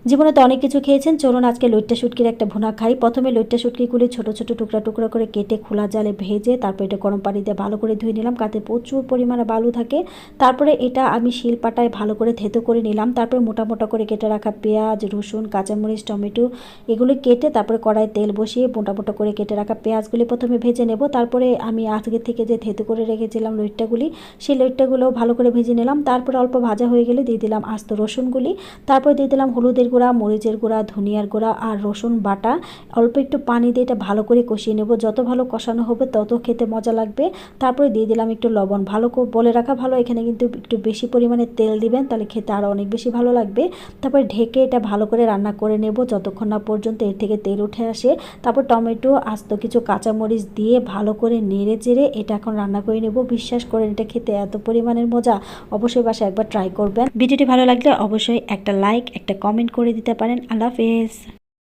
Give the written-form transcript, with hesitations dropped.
জীবনে তো অনেক কিছু খেয়েছেন, চলুন আজকে লইট্টা শুটকির একটা ভুনা খাই। প্রথমে লইট্টা শুটকিগুলি ছোট ছোট টুকরা টুকরা করে কেটে খোলা জালে ভেজে তারপর এটা গরম পানি দিয়ে ভালো করে ধুয়ে নিলাম, কাতে প্রচুর পরিমাণে বালু থাকে। তারপরে এটা আমি শিলপাটায় ভালো করে থেতো করে নিলাম। তারপরে মোটা মোটা করে কেটে রাখা পেঁয়াজ, রসুন, কাঁচামরিচ, টমেটো এগুলো কেটে তারপরে কড়াই তেল বসিয়ে মোটা মোটা করে কেটে রাখা পেঁয়াজগুলি প্রথমে ভেজে নেব। তারপরে আমি আজকে থেকে যে থেতো করে রেখেছিলাম লইট্টাগুলি, সেই লইট্টাগুলো ভালো করে ভেজে নিলাম। তারপরে অল্প ভাজা হয়ে গেলে দিয়ে দিলাম আস্ত রসুনগুলি, তারপর দিয়ে দিলাম হলুদের গুঁড়া, মরিচের গুঁড়া, ধনিয়ার গুঁড়া আর রসুন বাটা। অল্প একটু পানি দিয়ে এটা ভালো করে কষিয়ে নেব, যত ভালো কষানো হবে তত খেতে মজা লাগবে। তারপরে দিয়ে দিলাম একটু লবণ, ভালো করে বলে রাখা ভালো এখানে কিন্তু একটু বেশি পরিমাণে তেল দিবেন, তাহলে খেতে আরও অনেক বেশি ভালো লাগবে। তারপরে ঢেকে এটা ভালো করে রান্না করে নেব যতক্ষণ না পর্যন্ত এর থেকে তেল উঠে আসে। তারপর টমেটো, আস্ত কিছু কাঁচামরিচ দিয়ে ভালো করে নেড়ে চেড়ে এটা এখন রান্না করে নেব। বিশ্বাস করেন এটা খেতে এত পরিমাণের মজা, অবশ্যই বাসায় একবার ট্রাই করবেন। ভিডিওটি ভালো লাগলে অবশ্যই একটা লাইক, একটা কমেন্ট করে দিতে পারেন। আল্লাহ হাফেজ।